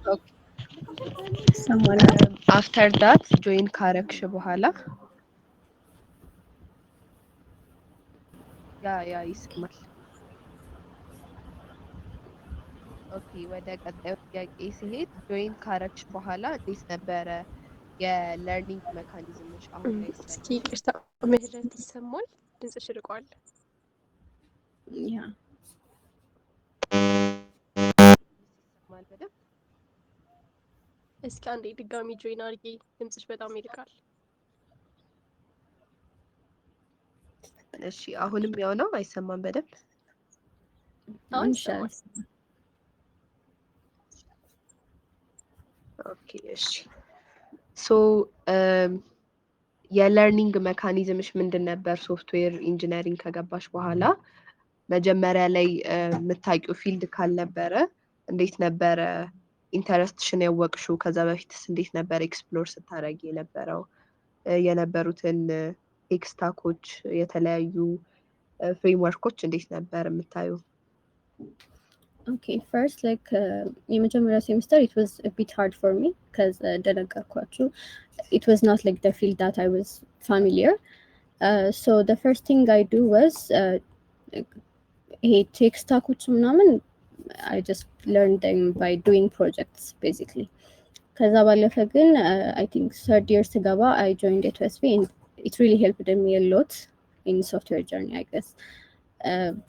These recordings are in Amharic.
ኦኬ ይሰማል? አፍተር ዳት ጆይን ካረግሽ በኋላ ያ ይሰማል። ኦኬ ወደ ቀጣዩ ጥያቄ ሲሄድ ጆይን ካረግሽ በኋላ እንዴት ነበረ የለርኒንግ ሜካኒዝምሽ አሁን ላይ እስኪ ስላለሽ? ይቅርታ፣ ምህረት ይሰማል? ድምፅሽ ርቋል። ያ ይሰማል በደንብ? እስኪ አንዴ ድጋሚ ጆይን አድርጊ፣ ድምፅሽ በጣም ይርቃል። እሺ አሁንም ያው ነው፣ አይሰማም በደንብ? አሁን ይሻላል። ይሰማል። ኦኬ እሺ ሶ የለርኒንግ ሜካኒዝምሽ ምንድን ነበር? ሶፍትዌር ኢንጂነሪንግ ከገባሽ በኋላ መጀመሪያ ላይ የምታውቂው ፊልድ ካልነበረ እንዴት ነበረ ኢንተረስትሽን ያወቅሽው? ከዛ በፊትስ እንዴት ነበር ኤክስፕሎር ስታደርጊ የነበረው? የነበሩትን ቴክስታኮች የተለያዩ ፍሬምወርኮች እንዴት ነበር የምታዩ? Okay, first, like, የመጀመሪያ semester, it was a bit hard for me because እንደነገርኳችሁ it was not like the field that I was familiar. So the first thing I do was ይሄ ቴክስታኮች ምናምን I just learned them by doing projects basically. ከዛ ባለፈ ግን I think third year ስገባ I joined ETHSP and it really helped me a lot in software journey, I guess.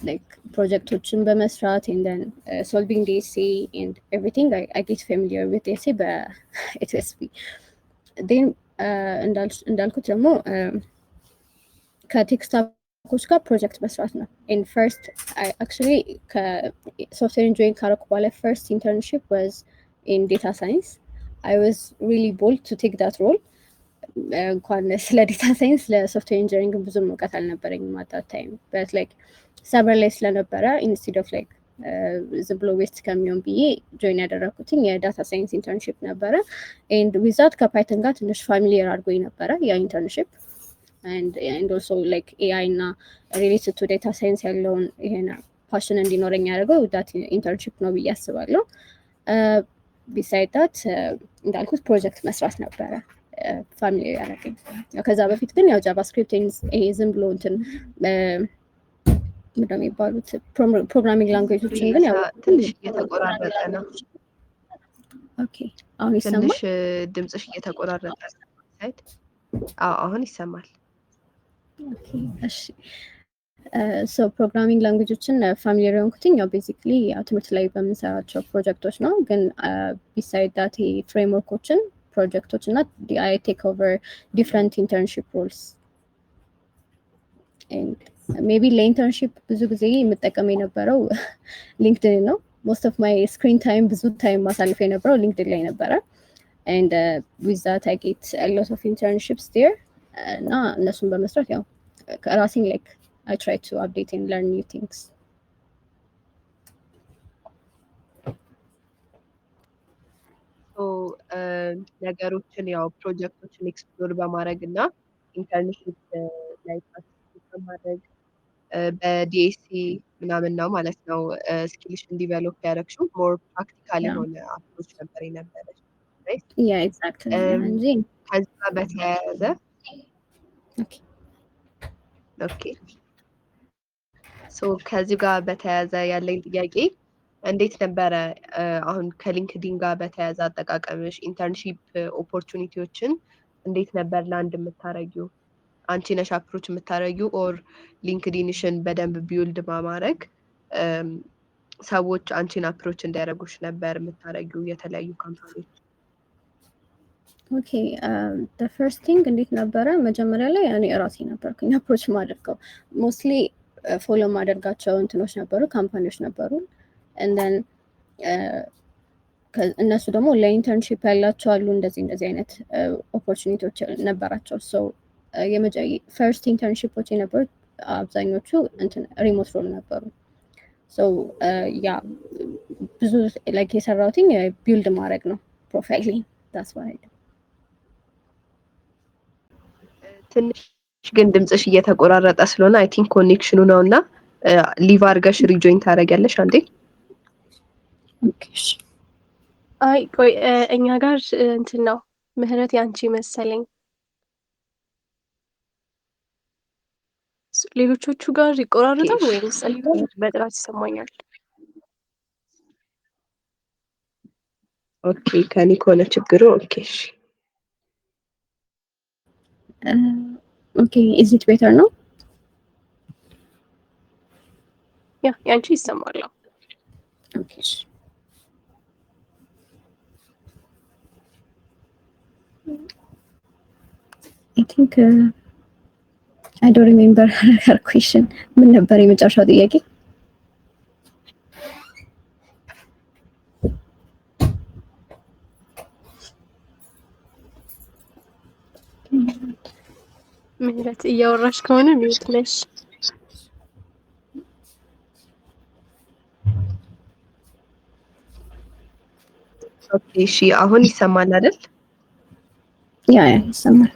Like projecቶችን በመስራት and then solving the essay and everything I get familiar with the essay በETHSP. then እንዳልኩት ደግሞ ከቴክስታኮች ጋር ፕሮጀክት መስራት ነው። and first I actually ከሶፍትዌር ኢንጂነሪንግ ካረኩ በኋላ first internship was in data science. I was really bold to take that role. እንኳን ስለ ዴታ ሳይንስ ለሶፍትዌር ኢንጂነሪንግ ብዙም እውቀት አልነበረኝም at that time, but like ሰበር ላይ ስለነበረ instead of like ዝም ብሎ ዌስት ከሚሆን ብዬ ጆይን ያደረኩትኝ የዳታ ሳይንስ ኢንተርንሺፕ ነበረ and with that ከፓይተን ጋር ትንሽ ፋሚሊየር አድርጎኝ ነበረ ያ ኢንተርንሺፕ and also like AI እና related to data science ያለውን ይሄን ፓሽን እንዲኖረኝ ያደረገው that ኢንተርንሺፕ ነው ብዬ አስባለሁ። beside that እንዳልኩት ፕሮጀክት መስራት ነበረ ፋሚሊ ያደረገኝ። ከዛ በፊት ግን ያው ጃቫስክሪፕት ይሄ ዝም ብሎ እንትን ምንድን ነው የሚባሉት ፕሮግራሚንግ ላንጉዌጆችን ግን ያው ትንሽ እየተቆራረጠ ነው። ኦኬ አሁን ይሰማል? ትንሽ ድምፅሽ እየተቆራረጠ ነው። አሁን ይሰማል። ኦኬ እሺ ሶ ፕሮግራሚንግ ላንጉዌጆችን ፋሚሊየር የሆንኩትኝ ያው ቤዚክሊ ያው ትምህርት ላይ በምንሰራቸው ፕሮጀክቶች ነው። ግን ቢሳይድ ዳት ፍሬምወርኮችን ፕሮጀክቶች እና I take over different internship roles. And maybe ለኢንተርንሺፕ ብዙ ጊዜ የምጠቀም የነበረው ሊንክድን ነው። most of my screen time ብዙ ታይም ማሳልፍ የነበረው ሊንክድን ላይ ነበረ and with that I get a lot of internships there እና እነሱን በመስራት ያው ራሴን like I try to update and learn new things. ነገሮችን ያው ፕሮጀክቶችን ኤክስፕሎር በማድረግ እና ኢንተርንሺፕ ላይ ፓርቲሲፔት በማድረግ በዲኤስሲ ምናምን ነው ማለት ነው ስኪልሽን ዲቨሎፕ ያደረግሽው። ሞር ፕራክቲካል የሆነ አፕሮች ነበር የነበረች። Yeah, exactly. ከዚህ ጋር በተያያዘ ኦኬ ሶ ከዚህ ጋር በተያያዘ ያለኝ ጥያቄ እንዴት ነበረ አሁን ከሊንክዲን ጋር በተያያዘ አጠቃቀምሽ? ኢንተርንሺፕ ኦፖርቹኒቲዎችን እንዴት ነበር ላንድ የምታረጊው? አንቺ ነሽ አፕሮች የምታረጊው ኦር ሊንክዲንሽን በደንብ ቢውልድ በማድረግ ሰዎች አንቺን አፕሮች እንዲያደርጉሽ ነበር የምታረጊው የተለያዩ ካምፓኒዎች? ኦኬ the first thing እንዴት ነበረ? መጀመሪያ ላይ እኔ ራሴ ነበርኩኝ አፕሮች ማደርገው። ሞስትሊ ፎሎ ማደርጋቸው እንትኖች ነበሩ፣ ካምፓኒዎች ነበሩ and then እነሱ ደግሞ ለኢንተርንሺፕ ያላቸው አሉ እንደዚህ አይነት ኦፖርቹኒቲዎች ነበራቸው። ሶ ፈርስት ኢንተርንሺፖች የነበሩት አብዛኞቹ እንትን ሪሞት ሮል ነበሩ። ሶ ያ ብዙ ላይክ የሰራሁትኝ ቢልድ ማድረግ ነው ፕሮፋይሊንግ that's why ትንሽ ግን ድምፅሽ እየተቆራረጠ ስለሆነ አይ ቲንክ ኮኔክሽኑ ነው እና ሊቭ አድርገሽ ሪጆይን ታደርጊያለሽ አንዴ። ኦኬ አይ ቆይ እኛ ጋር እንትን ነው ምህረት ያንቺ መሰለኝ። ሌሎቹ ጋር ይቆራረጣል ወይስ እኔ ጋር በጥራት ይሰማኛል? ኦኬ ከኔ ከሆነ ችግሩ ኦኬ እሺ ኦኬ ኢዝ ኢት ቤተር ነው? ያ ያንቺ ይሰማል። ኦኬ እሺ I think I don't remember her question. ምን ነበር የመጨረሻው ጥያቄ? ምህረት እያወራሽ ከሆነ ሚውት ነሽ። ኦኬ እሺ አሁን ይሰማል አይደል? ያ ይሰማል።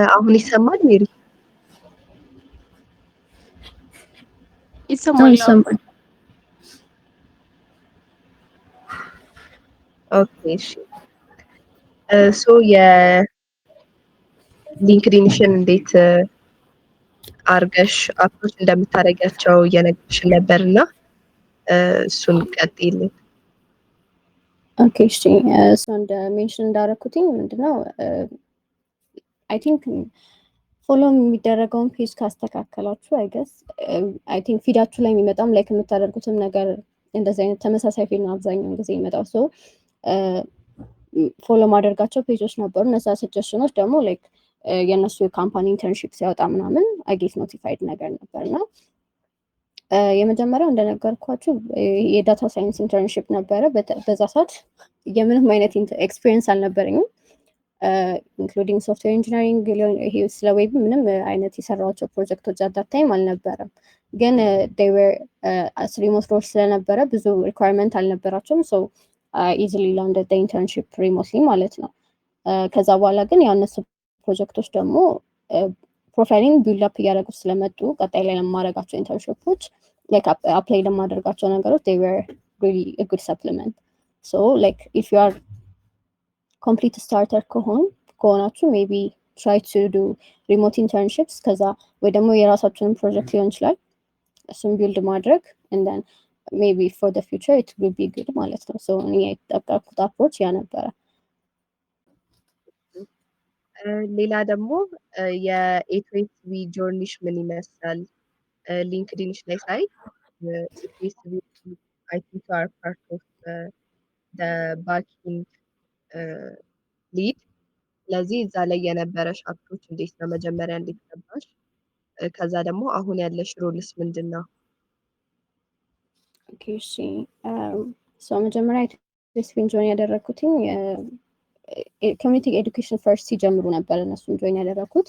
አሁን ይሰማል ሜሪ? ይሰማል። ኦኬ እሺ ሶ የሊንክድኢንሽን እንዴት አርገሽ አፕሮች እንደምታደርጊያቸው እየነገርሽን ነበርና እሱን ቀጥይልኝ። ኦኬ እሺ ሶ እንደ ሜንሽን እንዳደረኩትኝ ምንድነው አይ ቲንክ ፎሎ የሚደረገውን ፔጅ ካስተካከላችሁ አይ ገስ አይ ቲንክ ፊዳችሁ ላይ የሚመጣም ላይክ የምታደርጉትም ነገር እንደዚህ አይነት ተመሳሳይ ፊድ ነው አብዛኛውን ጊዜ የሚመጣው። ሶ ፎሎ ማድረጋቸው ፔጆች ነበሩ። እነዛ ሰጀሽኖች ደግሞ ላይክ የእነሱ የካምፓኒ ኢንተርንሺፕ ሲያወጣ ምናምን አይ ጌት ኖቲፋይድ ነገር ነበርና የመጀመሪያው እንደነገርኳችሁ የዳታ ሳይንስ ኢንተርንሺፕ ነበረ። በዛ ሰዓት የምንም አይነት ኤክስፒሪየንስ አልነበረኝም ኢንክሉዲንግ ሶፍትዌር ኢንጂነሪንግ ይሄ ስለ ዌብ ምንም አይነት የሰራኋቸው ፕሮጀክቶች አት ታይም አልነበረም። ግን they were ሪሞት ሮል ስለነበረ ብዙ ሪኳየርመንት አልነበራቸውም። ሶ ኢዚሊ ላንደድ ዘ ኢንተርንሺፕ ሪሞትሊ ማለት ነው። ከዛ በኋላ ግን ያው እነሱ ፕሮጀክቶች ደግሞ ፕሮፋይሊንግ ቢልድ አፕ እያደረጉት ስለመጡ ቀጣይ ላይ ለማድረጋቸው ኢንተርንሺፖች ላይክ አፕላይ ለማድረጋቸው ነገሮች they were really a good supplement. So like if you are complete starter ከሆናችሁ ሜቢ try to do remote internships ከዛ ወይ ደግሞ የራሳችሁን ፕሮጀክት ሊሆን ይችላል እሱን ቢልድ ማድረግ and then maybe for the future it will be good ማለት ነው። so እኔ የተጠቀምኩት አፕሮች ያ ነበረ። ሌላ ደግሞ የኤትዌስቢ ጆርኒሽ ምን ይመስላል? ሊንክድኢንሽ ላይ ሳይ ኤትዌስቢ አይ ቲንክ አር ፓርት ኦፍ ደ ባክኢንድ ሊድ። ስለዚህ እዛ ላይ የነበረሽ አፕሮች እንዴት ነው? መጀመሪያ እንዴት ገባሽ? ከዛ ደግሞ አሁን ያለሽ ሮልስ ምንድን ነው? ኦኬ እሺ ሶ መጀመሪያ ኤትዌስቢን ጆይን ያደረኩትኝ ኮሚኒቲ ኤዱኬሽን ፈርስት ሲጀምሩ ነበር እነሱን ጆይን ያደረኩት።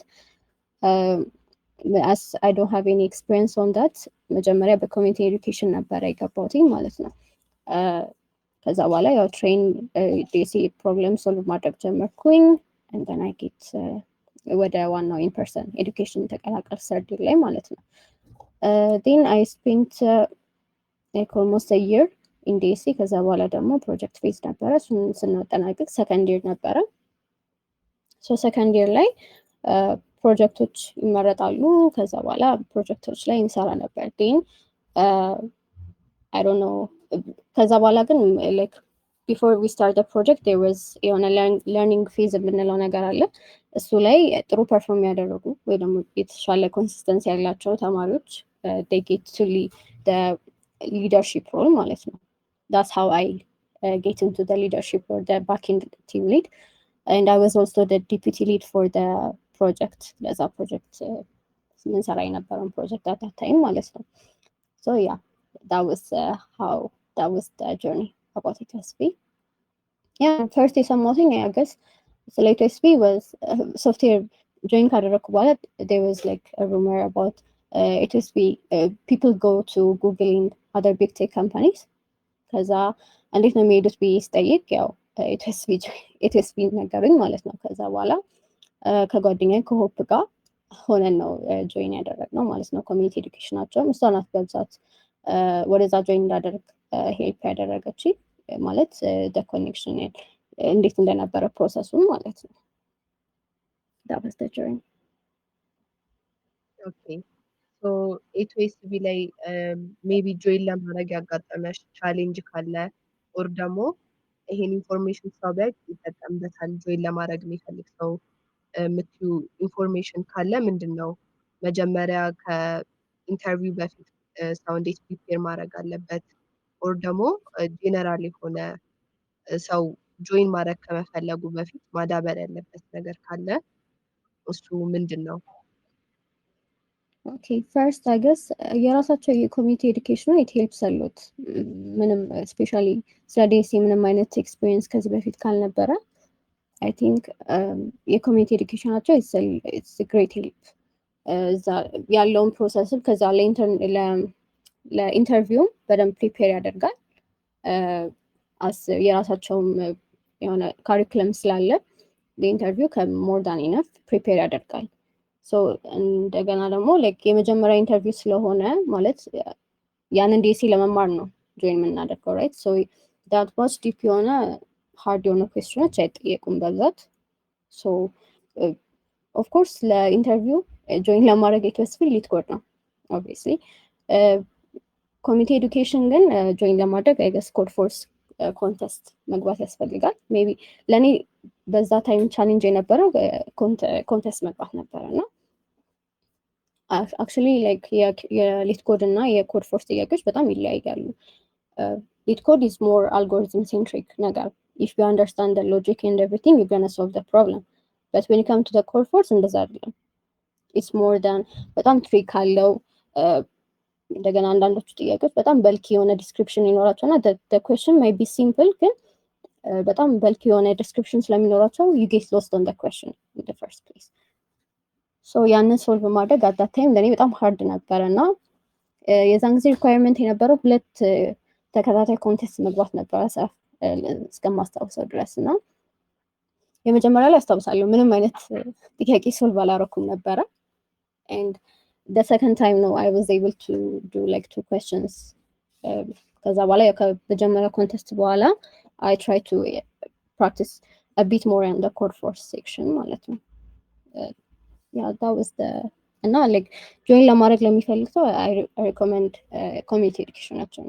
as I don't have any experience on that መጀመሪያ በኮሚኒቲ ኤዱኬሽን ነበረ የገባሁትኝ ማለት ነው። ከዛ በኋላ ያው ትሬን ዴሲ ፕሮብለም ሶልቭ ማድረግ ጀመርኩኝ and then I get ወደ ዋናው ኢን ፐርሰን ኤዱኬሽን ተቀላቀል ሰርድ ላይ ማለት ነው። then I spent like almost a year in DC ከዛ በኋላ ደግሞ ፕሮጀክት ፌዝ ነበረ እሱን ስናጠናቅቅ ሰከንድ ይር ነበረ። ሶ ሰከንድ ይር ላይ ፕሮጀክቶች ይመረጣሉ። ከዛ በኋላ ፕሮጀክቶች ላይ እንሰራ ነበር። ግን I don't know ከዛ በኋላ ግን like before we start the project there was የሆነ learning phase የምንለው ነገር አለ። እሱ ላይ ጥሩ ፐርፎርም ያደረጉ ወይ ደግሞ የተሻለ ኮንሲስተንሲ ያላቸው ተማሪዎች they get to lead the leadership role ማለት ነው። That's how I get into the leadership or the backend team lead and I was also the deputy lead for the project ለዛ ፕሮጀክት ምንሰራ የነበረውን ፕሮጀክት at that time ማለት ነው። So yeah that was how that was the journey about ETSB. Yeah, first የሰማሁትኝ I guess ስለ ETSB was software join ካደረኩ በኋላ there was like a rumor about ETSB people go to Google in other big tech companies ከዛ እንዴት ነው የሚሄዱት ብዬ ስጠይቅ ያው ኢትዮስቢ ነገሩኝ ማለት ነው። ከዛ በኋላ ከጓደኛዬ ከሆፕ ጋር ሆነን ነው ጆይን ያደረግነው ማለት ነው። ኮሚኒቲ ኤዱኬሽናቸውም እሷ ናት በብዛት ወደዛ ጆይን እንዳደርግ ሄልፕ ያደረገች ማለት ኮኔክሽን እንዴት እንደነበረ ፕሮሰሱን ማለት ነው። ዳስ ጆይን ኦኬ ሶ ኤቶኤስቢ ላይ ሜቢ ጆይን ለማድረግ ያጋጠመሽ ቻሌንጅ ካለ ኦር ደግሞ ይሄን ኢንፎርሜሽን ሰው ቢያውቅ ይጠቀምበታል ጆይን ለማድረግ የሚፈልግ ሰው የምትዩ ኢንፎርሜሽን ካለ ምንድን ነው? መጀመሪያ ከኢንተርቪው በፊት ሰው እንዴት ፕሪፔር ማድረግ አለበት? ኦር ደግሞ ጄነራል የሆነ ሰው ጆይን ማድረግ ከመፈለጉ በፊት ማዳበር ያለበት ነገር ካለ እሱ ምንድን ነው? ኦኬ ፈርስት አይ ገስ የራሳቸው የኮሚኒቲ ኤዱኬሽኑ ኢት ሄልፕስ አሎት። ምንም ስፔሻሊ ስለ ዲኤስሲ ምንም አይነት ኤክስፒሪየንስ ከዚህ በፊት ካልነበረ አይ ቲንክ የኮሚኒቲ ኤዱኬሽናቸው ኢትስ ግሬት ሄልፕ። እዛ ያለውን ፕሮሰስም ከዛ ለኢንተርቪውም በደንብ ፕሪፔር ያደርጋል። የራሳቸውም የሆነ ካሪኩለም ስላለ ለኢንተርቪው ከሞር ዳን ኢነፍ ፕሪፔር ያደርጋል። ሶ እንደገና ደግሞ ላይክ የመጀመሪያ ኢንተርቪው ስለሆነ ማለት ያንን ዲኤስሲ ለመማር ነው ጆይን የምናደርገው ራይት። ሶ ዳት ዋስ ዲፕ የሆነ ሃርድ የሆነ ኩዌስችኖች አይጠየቁም በብዛት። ሶ ኦፍኮርስ ለኢንተርቪው ጆይን ለማድረግ ኢትዮስቢ ሊትኮድ ነው ኦብቪየስሊ። ኮሚኒቲ ኤዱኬሽን ግን ጆይን ለማድረግ አይገስ ኮድ ፎርስ ኮንቴስት መግባት ያስፈልጋል። ሜቢ ለእኔ በዛ ታይም ቻሌንጅ የነበረው ኮንቴስት መግባት ነበረ እና አክቹዋሊ ላይክ የሊት ኮድ እና የኮድ ፎርስ ጥያቄዎች በጣም ይለያያሉ። ሊት ኮድ ኢዝ ሞር አልጎሪዝም ሴንትሪክ ነገር ኢፍ ዩ አንደርስታንድ ሎጂክ ኤንድ ኤቭሪቲንግ ዩ ጎና ሶልቭ ዘ ፕሮብለም በት ዌን ካም ቱ ዘ ኮድ ፎርስ እንደዛ አይደለም። ኢትስ ሞር ዳን በጣም ትሪክ አለው። እንደገና አንዳንዶቹ ጥያቄዎች በጣም በልኪ የሆነ ዲስክሪፕሽን ይኖራቸው እና ኩዌስችን ማይ ቢ ሲምፕል ግን በጣም በልኪ የሆነ ዲስክሪፕሽን ስለሚኖራቸው ዩ ጌት ሎስት ኦን ኩዌስችን ኢን ዘ ፈርስት ፕሌስ። ሶ ያንን ሶልቭ ማድረግ አት ዳት ታይም ለእኔ በጣም ሃርድ ነበረ እና የዛን ጊዜ ሪኳየርመንት የነበረው 2 ተከታታይ ኮንቴስት መግባት ነበረ እስከማስታውሰው ድረስ እና የመጀመሪያ ላይ አስታውሳለሁ ምንም አይነት ጥያቄ ሶልቭ አላረኩም ነበረ። ኤንድ the second time no I was able to do like 2 questions ከዛ በኋላ ከመጀመሪያ ኮንቴስት በኋላ I try to practice a bit more on the code force section ማለት ነው። yeah that was the እና like join ለማድረግ ለሚፈልግ ሰው I recommend community education ናቸው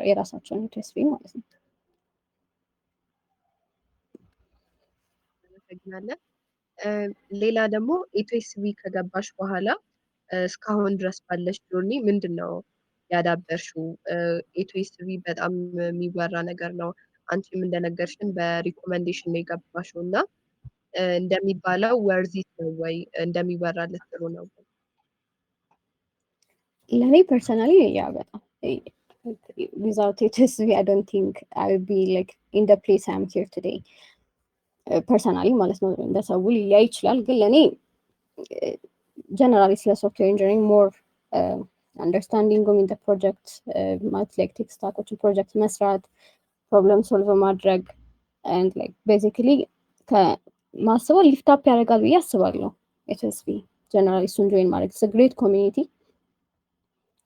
የራሳቸውን ኢትዮስቢ ማለት ነው። ሌላ ደግሞ ኢትዮስቢ ከገባሽ በኋላ እስካሁን ድረስ ባለሽ ጆርኒ ምንድን ነው ያዳበርሽው? ኢትዮስቢ በጣም የሚወራ ነገር ነው። አንቺም እንደነገርሽን በሪኮመንዴሽን ነው የገባሽው እና እንደሚባለው ወርዚት ነው ወይ እንደሚወራለት ጥሩ ነው? ለእኔ ፐርሰናሊ ያ በጣም without ኢትዮስቢ I don't think I would be like in the place I am here today ፐርሰናሊ ማለት ነው። እንደ ሰው ሊለያይ ይችላል ግን ለእኔ ጀነራሊ ስለ ሶፍትዌር ኢንጂነሪንግ ሞር አንደርስታንዲንግ ኢን ዘ ፕሮጀክት ማለት ላይክ ቴክ ስታኮችን ፕሮጀክት መስራት ፕሮብለም ሶልቭ ማድረግ ኤንድ ላይክ ቤዚክሊ ከማስበው ሊፍት አፕ ያደርጋል ብዬ አስባለሁ። ኢትዮስቢ ጀነራሊ እሱን ጆይን ማድረግ ስ ግሬት ኮሚኒቲ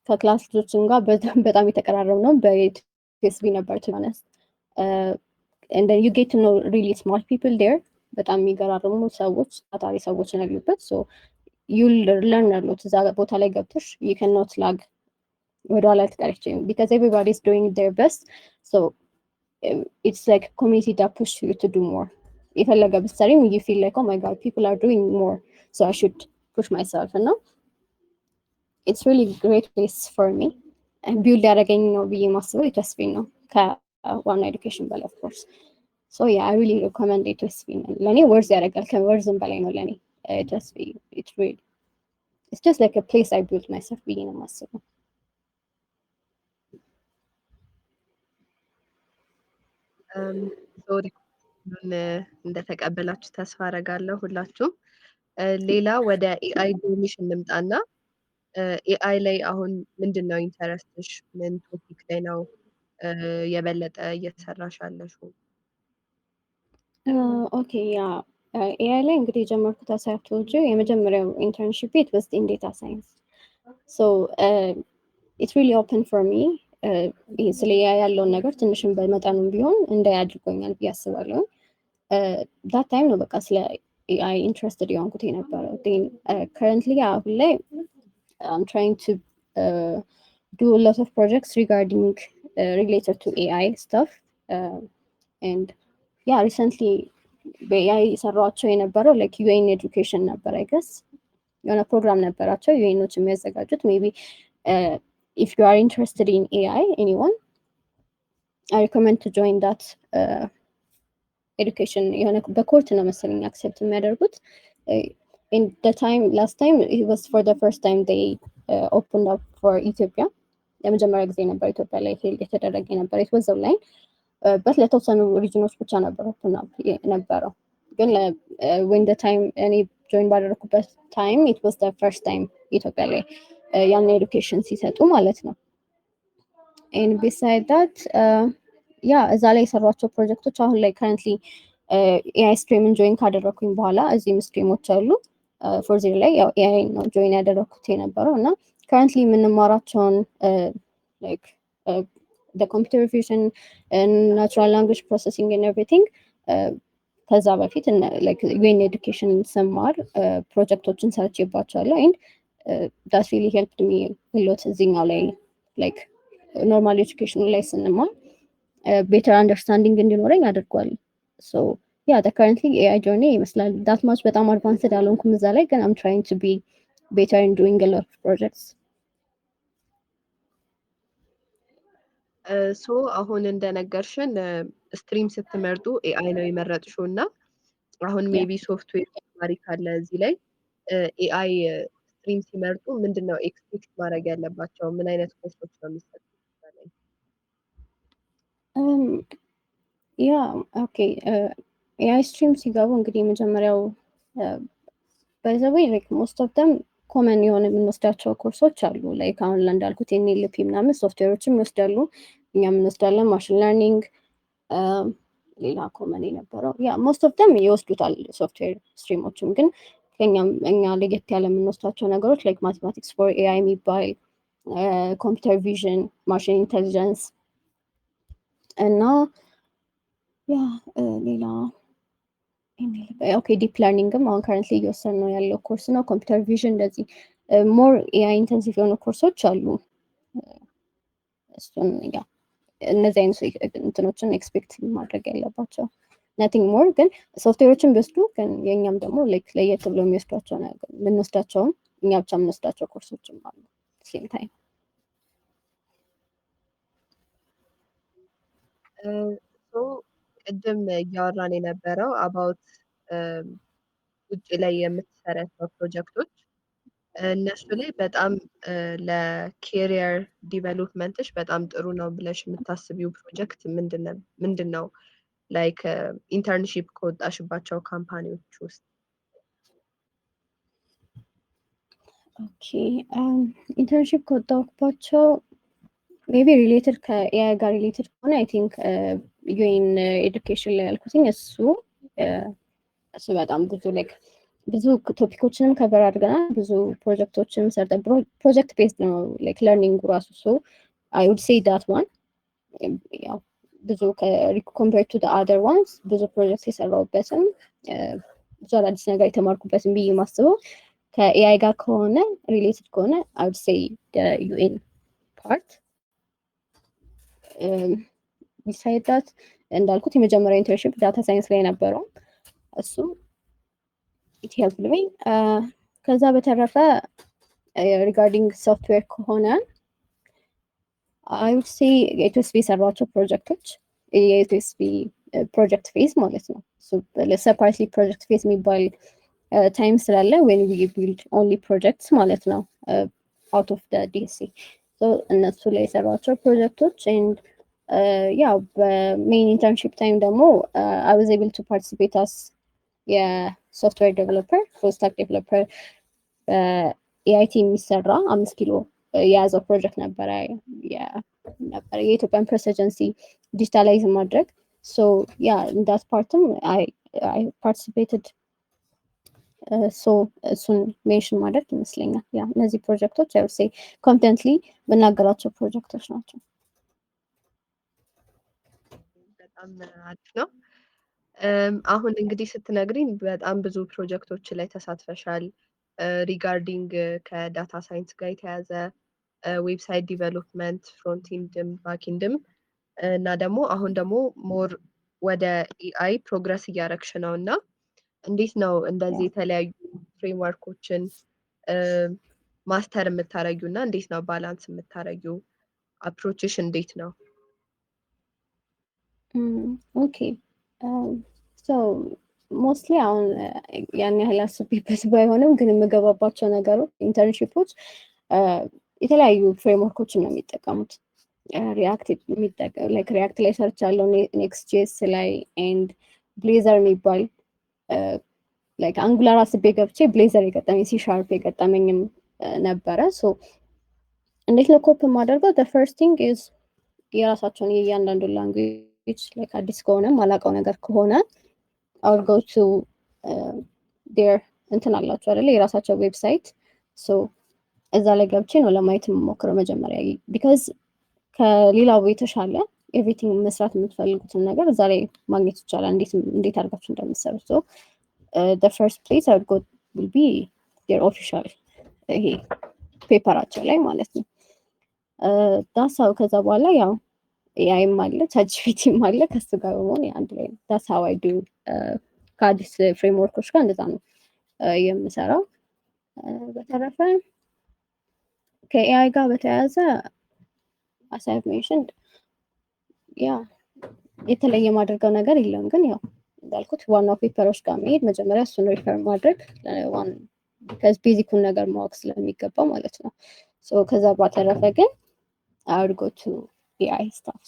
ከክላስ ልጆችን ጋር በጣም የተቀራረብ ነው በኢትዮስቢ ነበር to be honest and then you get to know really smart people there በጣም የሚገራርሙ ሰዎች ታታሪ ሰዎች ነው ያሉበት። ሶ you'll learn a lot እዛ ቦታ ላይ ገብተሽ you cannot lag ወደኋላ ትቀርቺም because everybody is doing their best so it's like community that push you to do more የፈለገ ብትሰሪም you feel like oh my god people are doing more so I should push myself and now it's really great place for me and build ያደረገኝ ነው ብዬ ማስበው ኢትዮስቢ ነው ከዋና ኤዱኬሽን በላይ of course so yeah I really recommend ኢትዮስቢ ለእኔ ወርዝ ያደርጋል ከወርዝም በላይ ነው ለእኔ ኢትዮስቢ it's just like a place I built myself ብዬ ነው ማስበው። እንደተቀበላችሁ ተስፋ አደርጋለሁ ሁላችሁም። ሌላ ወደ ኤአይ ጆርኒሽ እንምጣና ኤአይ ላይ አሁን ምንድን ነው ኢንተረስትሽ? ምን ቶፒክ ላይ ነው የበለጠ እየሰራሽ ያለሽው? ኦኬ ያ ኤአይ ላይ እንግዲህ የጀመርኩት አሳያቶሎጂ የመጀመሪያው ኢንተርንሺፕ ኢት ዋዝ ኢን ዴታ ሳይንስ ሶ ኢት ሪሊ ኦፕን ፎር ሚ ይሄ ስለ ኤአይ ያለውን ነገር ትንሽም በመጠኑም ቢሆን እንዳይ አድርጎኛል ብዬ አስባለሁ። ዳት ታይም ነው በቃ ስለ ኤአይ ኢንትረስትድ የሆንኩት የነበረው። ከረንትሊ አሁን ላይ I'm trying to do a lot of projects regarding related to AI stuff and yeah recently በኤአይ የሰራኋቸው የነበረው ላይክ ዩኤን ኤዱኬሽን ነበር አይ ገስ የሆነ ፕሮግራም ነበራቸው ዩኤኖች የሚያዘጋጁት ሜቢ if you are interested in AI anyone I recommend to join that education የሆነ በኮርት ነው መሰለኝ አክሴፕት የሚያደርጉት in the time last time it was for the first time they opened up for Ethiopia ለመጀመሪያ ጊዜ ነበር ኢትዮጵያ ላይ ሄልድ የተደረገ ነበር it was online but ለተወሰኑ ሪጅኖች ብቻ ነበረው ግን when the time እኔ ጆይን ባደረኩበት time it was the first time ኢትዮጵያ ላይ ያን ኤዱኬሽን ሲሰጡ ማለት ነው and beside that እዛ ላይ የሰሯቸው ፕሮጀክቶች አሁን ላይ currently ኤአይ ስትሪምን ጆይን ካደረኩኝ በኋላ እዚህም ስትሪሞች አሉ ፎርዚ ላይ ያው ኤአይ ነው ጆይን ያደረኩት የነበረው እና currently የምንማራቸውን like the computer vision and natural language processing and everything ከዛ በፊት like ዩኤን ኤዱኬሽን ስማር ፕሮጀክቶችን ሰርቼባቸዋለሁ and that really helped me a lot እዚህኛው ላይ like ኖርማል ኤዱኬሽኑ ላይ ስንማር better understanding እንዲኖረኝ አድርጓል so yeah the currently AI journey ይመስላል that much በጣም advanced አልሆንኩም እዛ ላይ ግን I'm trying to be better in doing a lot of projects ሶ አሁን እንደነገርሽን ስትሪም ስትመርጡ ኤአይ ነው የመረጥሽው እና አሁን ሜቢ ሶፍትዌር ተማሪ ካለ እዚህ ላይ ኤአይ ስትሪም ሲመርጡ ምንድነው ኤክስፔክት ማድረግ ያለባቸው ምን አይነት ኮርሶች ነው የሚሰጡት ያ ኦኬ ኤአይ ስትሪም ሲገቡ እንግዲህ የመጀመሪያው by the way like most of them ኮመን የሆነ የምንወስዳቸው ኮርሶች አሉ ላይክ አሁን እንዳልኩት ኤንኤልፒ ምናምን ሶፍትዌሮችም ይወስዳሉ እኛም እንወስዳለን ማሽን ለርኒንግ ሌላ ኮመን የነበረው ያ ሞስት ኦፍ ደም ይወስዱታል ሶፍትዌር ስትሪሞችም ግን እኛ ለየት ያለ የምንወስዳቸው ነገሮች ላይክ ማቴማቲክስ ፎር ኤአይ የሚባል ኮምፒውተር ቪዥን ማሽን ኢንቴሊጀንስ እና ያ ሌላ ኦኬ ዲፕ ለርኒንግም አሁን ከረንትሊ እየወሰን ነው ያለው ኮርስ ነው ኮምፒውተር ቪዥን እንደዚህ ሞር ኤአይ ኢንተንሲቭ የሆኑ ኮርሶች አሉ እሱን ያ እነዚህ አይነት እንትኖችን ኤክስፔክት ማድረግ ያለባቸው ናቲንግ ሞር ግን ሶፍትዌሮችን ቢወስዱ ግን የኛም ደግሞ ላይክ ለየት ብሎ የሚወስዷቸው ነገር የምንወስዳቸውን እኛ ብቻ የምንወስዳቸው ኮርሶችም አሉ ሴም ታይም ቅድም እያወራን የነበረው አባውት ውጭ ላይ የምትሰራቸው ፕሮጀክቶች እነሱ ላይ በጣም ለኬሪየር ዲቨሎፕመንትሽ በጣም ጥሩ ነው ብለሽ የምታስቢው ፕሮጀክት ምንድን ነው ላይክ ኢንተርንሺፕ ከወጣሽባቸው ካምፓኒዎች ውስጥ ኦኬ ኢንተርንሺፕ ከወጣሁባቸው ሜቢ ሪሌትድ ከኤአይ ጋር ሪሌትድ ከሆነ አይ ቲንክ ዩኤን ኤዱኬሽን ላይ ያልኩትኝ እሱ በጣም ብዙ ላይክ ብዙ ቶፒኮችንም ከቨር አድርገናል ብዙ ፕሮጀክቶችንም ሰርተን ፕሮጀክት ቤዝድ ነው ላይክ ለርኒንግ ራሱ ሶ አይ ውድ ሴይ ዳት ዋን ያው ብዙ ኮምፔርድ ቱ አዘር ዋንስ ብዙ ፕሮጀክት የሰራሁበትም ብዙ አዳዲስ ነገር የተማርኩበትም ብዬ ማስበው ከኤአይ ጋር ከሆነ ሪሌትድ ከሆነ አይ ውድ ሴይ ዩኤን ፓርት ቢሳይድ ዳት እንዳልኩት የመጀመሪያ ኢንተርንሺፕ ዳታ ሳይንስ ላይ ነበረው እሱ it helped me ከዛ በተረፈ regarding software ከሆነ I would say ኤትኤስቢ የሰራቸው ፕሮጀክቶች የኤትኤስቢ ፕሮጀክት ፌዝ ማለት ነው separately project phase የሚባል ታይም ስላለ when we build only projects ማለት ነው out of the DSC so እነሱ ላይ የሰራቸው ፕሮጀክቶች and ያው በሜን ኢንተርንሺፕ ታይም ደግሞ I was able to participate as የሶፍትዌር ዴቨሎፐር ፉል ስታክ ዴቨሎፐር ኤአይቲ የሚሰራ 5 ኪሎ የያዘው ፕሮጀክት ነበረ የኢትዮጵያን ፕሬስ ኤጀንሲ ዲጂታላይዝ ማድረግ ሶ ያ ኢን ዳት ፓርትም አይ I participated ሶ እሱን ሜንሽን ማድረግ ይመስለኛል። ያ እነዚህ ፕሮጀክቶች አይ ውድ ሴይ ኮንተንትሊ የምናገራቸው ፕሮጀክቶች ናቸው። በጣም አሪፍ ነው። አሁን እንግዲህ ስትነግሪኝ በጣም ብዙ ፕሮጀክቶች ላይ ተሳትፈሻል። ሪጋርዲንግ ከዳታ ሳይንስ ጋር የተያዘ ዌብሳይት ዲቨሎፕመንት ፍሮንቲንድም ባክኢንድም እና ደግሞ አሁን ደግሞ ሞር ወደ ኤአይ ፕሮግረስ እያረግሽ ነው እና እንዴት ነው እንደዚህ የተለያዩ ፍሬምወርኮችን ማስተር የምታረጊው እና እንዴት ነው ባላንስ የምታረጊው? አፕሮችሽ እንዴት ነው? ኦኬ ሶ ሞስትሊ አሁን ያን ያህል አስቤበት ባይሆንም ግን የምገባባቸው ነገሮች ኢንተርንሺፖች የተለያዩ ፍሬምወርኮችን ነው የሚጠቀሙት። ሪያክት ላይ ሰርቻለሁ፣ ኔክስት ጄስ ላይ ኤንድ ብሌዘር የሚባል ላይክ አንጉላር አስቤ ገብቼ ብሌዘር የገጠመኝ ሲሻርፕ የገጠመኝም ነበረ። ሶ እንዴት ነው ኮፕ የማደርገው? ፈርስት ቲንግ ኢዝ የራሳቸውን የእያንዳንዱን ላንጉዌጅ ላይክ አዲስ ከሆነ ማላውቀው ነገር ከሆነ አውል ጎ ቱ ዴር እንትን አላቸው አይደለ የራሳቸው ዌብሳይት። ሶ እዛ ላይ ገብቼ ነው ለማየት የምሞክረው መጀመሪያ ቢካዝ ከሌላው የተሻለ ኤቭሪቲንግ መስራት የምትፈልጉትን ነገር እዛ ላይ ማግኘት ይቻላል፣ እንዴት አድርጋችሁ እንደምትሰሩ። ሶ the first place I would go will be their official ይሄ ፔፐራቸው ላይ ማለት ነው። ዳሳው ከዛ በኋላ ያው ኤአይም አለ ቻትጂፒቲም አለ ከሱ ጋር በመሆን አንድ ላይ ነው። ዳስ ሃው አይ ዱ ከአዲስ ፍሬምወርኮች ጋር እንደዛ ነው የምሰራው። በተረፈ ከኤአይ ጋር በተያያዘ as I've mentioned ያ የተለየ ማድረገው ነገር የለም፣ ግን ያው እንዳልኩት ዋናው ፔፐሮች ጋር መሄድ መጀመሪያ እሱን ሪፈር ማድረግ ከዚ ቤዚኩን ነገር ማወቅ ስለሚገባ ማለት ነው። ሶ ከዛ ባተረፈ ግን I would go to AI stuff።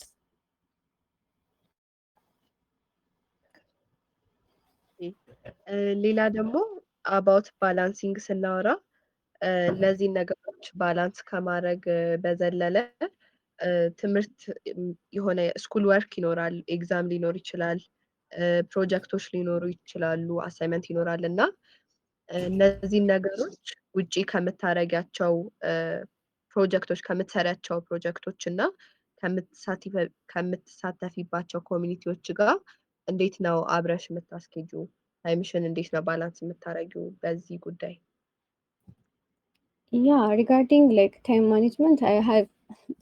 ሌላ ደግሞ አባውት ባላንሲንግ ስናወራ እነዚህን ነገሮች ባላንስ ከማድረግ በዘለለ ትምህርት የሆነ ስኩል ወርክ ይኖራል፣ ኤግዛም ሊኖር ይችላል፣ ፕሮጀክቶች ሊኖሩ ይችላሉ፣ አሳይመንት ይኖራል እና እነዚህን ነገሮች ውጪ ከምታረጊያቸው ፕሮጀክቶች ከምትሰሪያቸው ፕሮጀክቶች እና ከምትሳተፊባቸው ኮሚኒቲዎች ጋር እንዴት ነው አብረሽ የምታስኬጁ? ታይምሽን እንዴት ነው ባላንስ የምታረጊው በዚህ ጉዳይ? ያ ሪጋርዲንግ ላይክ ታይም ማኔጅመንት አይ ሃቭ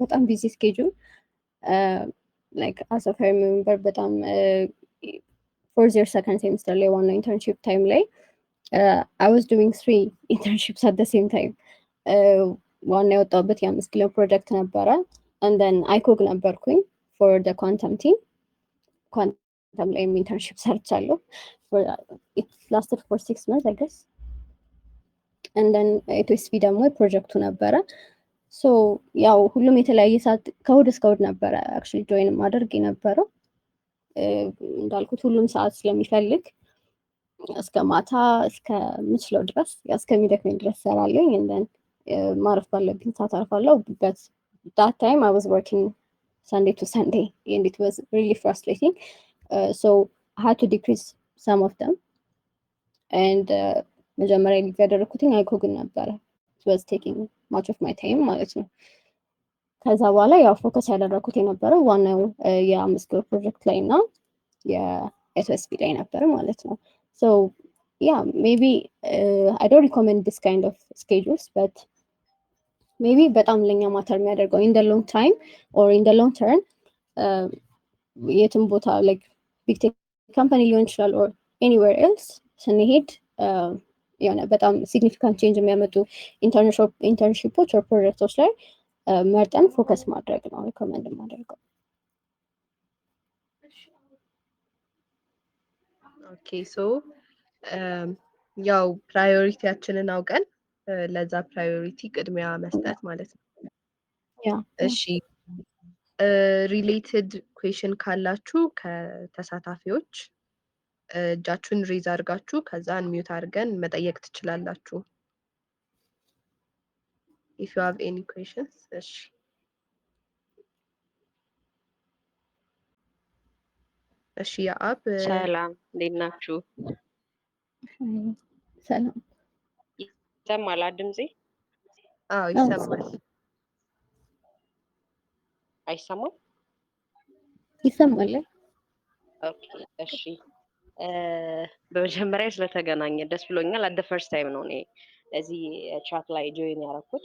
በጣም ቢዚ ስኬጁል ላይክ አስ ኦፍ አይ ሪሜምበር በጣም ፎርዝ የር ሰከንድ ሴሚስተር ላይ ዋናው ኢንተርንሺፕ ታይም ላይ አይ ዋዝ ዱዊንግ 3 ኢንተርንሺፕስ አት ዘ ሴም ታይም። ዋና የወጣሁበት የ5 ኪሎ ፕሮጀክት ነበረ and then አይኮግ ነበርኩኝ for the quantum team። ኳንተም ላይ ኢንተርንሺፕ ሰርቻለሁ። it lasted for 6 months I guess and then ኤቶኤስፒ ደግሞ ፕሮጀክቱ ነበረ። ሶ ያው ሁሉም የተለያየ ሰዓት ከእሑድ እስከ እሑድ ነበረ አክቹዋሊ ጆይን ማድረግ የነበረው። እንዳልኩት ሁሉም ሰዓት ስለሚፈልግ እስከ ማታ እስከምችለው ድረስ እስከሚደክመኝ ድረስ ሰራለኝ። and then ማረፍ ባለብኝ ሰዓት አርፋለሁ። but that time I was working Sunday to Sunday and it was really frustrating. So I had to decrease some of them and መጀመሪያ ሊቭ ያደረኩትኝ አይኮግን ነበረ። it was taking much of my time ማለት ነው። ከዛ በኋላ ያው ፎከስ ያደረኩት የነበረው ዋናው የ5 ኪሎ ፕሮጀክት ላይ እና የኤስኤስፒ ላይ ነበር ማለት ነው። so yeah maybe I don't recommend this kind of schedules but maybe በጣም ለኛ ማተር የሚያደርገው in the long time or in the long term የትም ቦታ like big tech company ሊሆን ይችላል or anywhere else ስንሄድ የሆነ በጣም ሲግኒፊካንት ቼንጅ የሚያመጡ ኢንተርንሺፖች or ፕሮጀክቶች ላይ መርጠን ፎከስ ማድረግ ነው ሪኮመንድ የማደርገው። ኦኬ ሶ ያው ፕራዮሪቲያችንን አውቀን ለዛ ፕራዮሪቲ ቅድሚያ መስጠት ማለት ነው። ያ እሺ ሪሌትድ ኩዌሽን ካላችሁ ከተሳታፊዎች እጃችሁን ሬዝ አድርጋችሁ ከዛ አንሚዩት አድርገን መጠየቅ ትችላላችሁ። if you have any questions እሺ እሺ የአብ ሰላም እንዴት ናችሁ? ሰላም። ይሰማል ድምጼ? አዎ ይሰማል። አይሰማም? ይሰማል። ኦኬ እሺ። በመጀመሪያ ስለተገናኘ ደስ ብሎኛል። አት ፈርስት ታይም ነው እኔ እዚህ ቻት ላይ ጆይን ያደረኩት።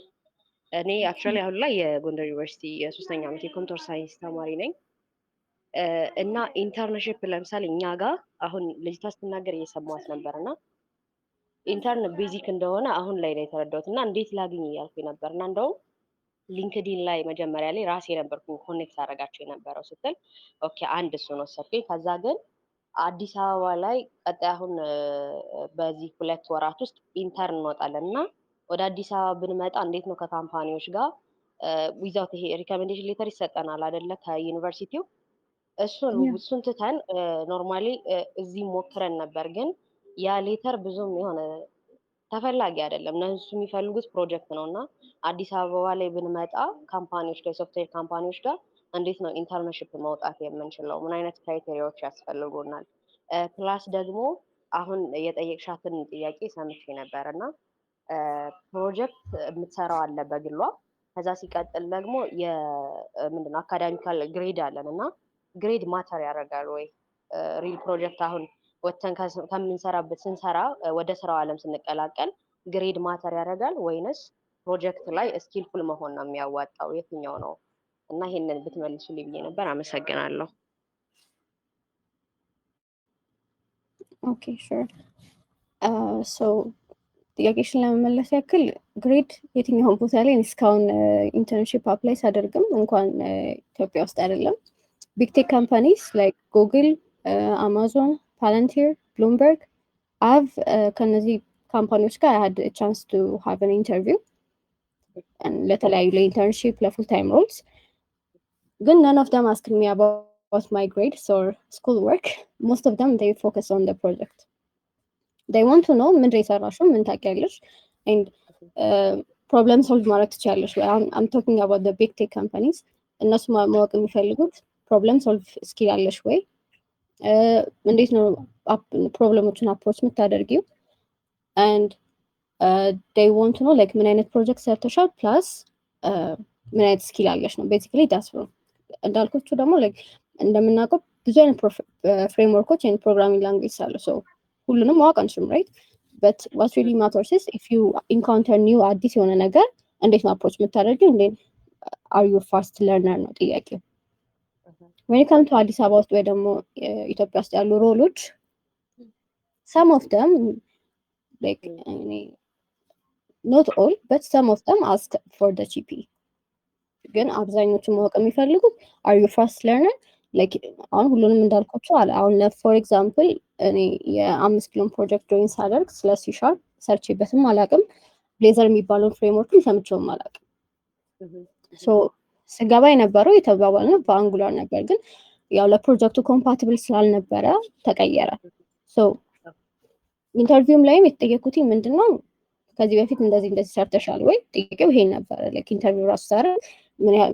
እኔ አክቹዋሊ አሁን ላይ የጎንደር ዩኒቨርሲቲ የሶስተኛ ዓመት የኮምፒውተር ሳይንስ ተማሪ ነኝ እና ኢንተርንሽፕ ለምሳሌ እኛ ጋር አሁን ልጅቷ ስትናገር እየሰማኋት ነበር እና ኢንተርን ቤዚክ እንደሆነ አሁን ላይ ነው የተረዳሁት እና እንዴት ላግኝ እያልኩኝ ነበር እና እንደውም ሊንክዲን ላይ መጀመሪያ ላይ ራሴ ነበርኩ ኮኔክት አደረጋቸው የነበረው ስትል ኦኬ አንድ እሱን ወሰድኩኝ። ከዛ ግን አዲስ አበባ ላይ ቀጣይ አሁን በዚህ 2 ወራት ውስጥ ኢንተርን እንወጣለን እና ወደ አዲስ አበባ ብንመጣ እንዴት ነው ከካምፓኒዎች ጋር ዊዛውት ይሄ ሪኮሜንዴሽን ሌተር ይሰጠናል አይደለ ከዩኒቨርሲቲው እሱን ትተን ኖርማሊ እዚህ ሞክረን ነበር ግን ያ ሌተር ብዙም የሆነ ተፈላጊ አይደለም። እነሱ የሚፈልጉት ፕሮጀክት ነው እና አዲስ አበባ ላይ ብንመጣ ካምፓኒዎች ጋር የሶፍትዌር ካምፓኒዎች ጋር እንዴት ነው ኢንተርንሽፕ መውጣት የምንችለው? ምን አይነት ክራይቴሪያዎች ያስፈልጉናል? ፕላስ ደግሞ አሁን የጠየቅሻትን ጥያቄ ሰምቼ ነበር እና ፕሮጀክት የምትሰራው አለ በግሏ። ከዛ ሲቀጥል ደግሞ ምንድነው አካዳሚካል ግሬድ አለን እና ግሬድ ማተር ያደርጋል ወይ? ሪል ፕሮጀክት አሁን ወተን ከምንሰራበት ስንሰራ ወደ ስራው ዓለም ስንቀላቀል ግሬድ ማተር ያደርጋል ወይንስ ፕሮጀክት ላይ ስኪልፉል መሆን ነው የሚያዋጣው? የትኛው ነው? እና ይሄንን ብትመልሱልኝ ብዬ ነበር። አመሰግናለሁ። ኦኬ ሹር። ሶ ጥያቄሽን ለመመለስ ያክል ግሬድ የትኛውን ቦታ ላይ እስካሁን ኢንተርንሺፕ አፕላይ ሳደርግም እንኳን ኢትዮጵያ ውስጥ አይደለም ቢግ ቴክ ካምፓኒስ ላይክ ጉግል፣ አማዞን፣ ፓላንቲር፣ ብሉምበርግ አቭ ከነዚህ ካምፓኒዎች ጋር had a chance to have an interview ለተለያዩ ለኢንተርንሺፕ ለፉል ታይም ሮልስ ግን none of them asked me about my grades or school work. Most of them they focus on the project. They want to know ምን የሰራሽው ምን ታውቂያለሽ and problem solve ማድረግ ትችያለሽ። I'm talking about the big tech companies. እነሱ ማወቅ የሚፈልጉት problem solve ስኪል አለሽ ወይ? እንዴት ነው ፕሮብለሞችን አፕሮች የምታደርጊው? and they want to know like ምን አይነት ፕሮጀክት ሰርተሻል ፕላስ ምን አይነት ስኪል አለሽ ነው ቤሲካሊ ዳስ ነው። እንዳልኳችሁ ደግሞ like እንደምናውቀው ብዙ አይነት ፍሬምወርኮች and ፕሮግራሚንግ ላንጉዌጅ አሉ። so ሁሉንም ማወቅ አንችልም right? but what really matters is if you encounter new አዲስ የሆነ ነገር እንዴት ነው አፕሮች የምታደርጊው? እንዴት are you fast learner ነው ጥያቄው። when it comes to አዲስ አበባ ውስጥ ወይ ደግሞ ኢትዮጵያ ውስጥ ያሉ ሮሎች some of them like not all but some of them ask for the GP ግን አብዛኞቹ ማወቅ የሚፈልጉት are you fast learner like አሁን ሁሉንም እንዳልኳቸው አለ። አሁን for example እኔ የ5 ኪሎ ፕሮጀክት ጆይን ሳደርግ ስለ C# ሰርቼበትም አላውቅም። ብሌዘር የሚባለውን ፍሬምወርክ ሰምቼውም አላውቅም። so ስገባ የነበረው የተባባልነው በአንጉላር ነበር ግን ያው ለፕሮጀክቱ ኮምፓቲብል ስላልነበረ ተቀየረ። so ኢንተርቪውም ላይም የተጠየቁት ምንድነው ከዚህ በፊት እንደዚህ ሰርተሻል ወይ? ጥያቄው ይሄን ነበር። like ኢንተርቪው ራሱ ሳረ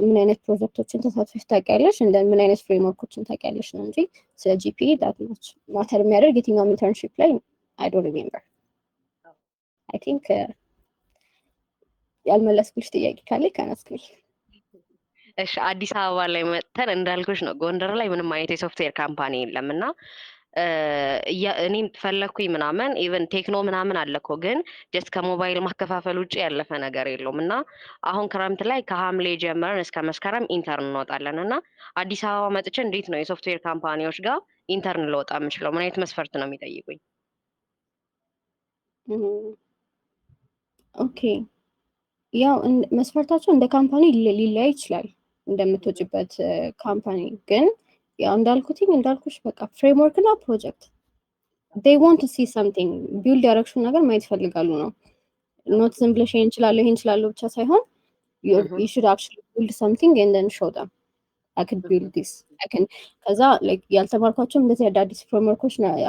ምን አይነት ፕሮጀክቶችን ተሳትፈሽ ታውቂያለሽ እንደ ምን አይነት ፍሬምወርኮችን ታውቂያለሽ ነው እንጂ ስለ GPA that much ማተር የሚያደርግ የትኛውም ኢንተርንሺፕ ላይ I don't remember. I think ያልመለስኩልሽ ጥያቄ ካለ ከናስክሪ። እሺ አዲስ አበባ ላይ መጥተን እንዳልኩሽ ነው ጎንደር ላይ ምንም አይነት የሶፍትዌር ካምፓኒ የለም እና እኔም ፈለኩኝ ምናምን ኢቨን ቴክኖ ምናምን አለኮ ግን ጀስት ከሞባይል ማከፋፈል ውጪ ያለፈ ነገር የለውም እና አሁን ክረምት ላይ ከሐምሌ ጀምረን እስከ መስከረም ኢንተርን እንወጣለን እና አዲስ አበባ መጥቼ እንዴት ነው የሶፍትዌር ካምፓኒዎች ጋር ኢንተርን ልወጣ የምችለው? ምን አይነት መስፈርት ነው የሚጠይቁኝ? ኦኬ ያው መስፈርታቸው እንደ ካምፓኒ ሊለያይ ይችላል እንደምትወጪበት ካምፓኒ ግን ያው እንዳልኩሽ በቃ ፍሬምወርክ እና ፕሮጀክት they want to see something ቢልድ ያደረግሽውን ነገር ማየት ይፈልጋሉ ነው። ኖት ዝም ብለሽ ይሄን እችላለሁ ብቻ ሳይሆን you should actually build something and then show them I could build this I can ከዛ like ያልተማርኳቸው እንደዚህ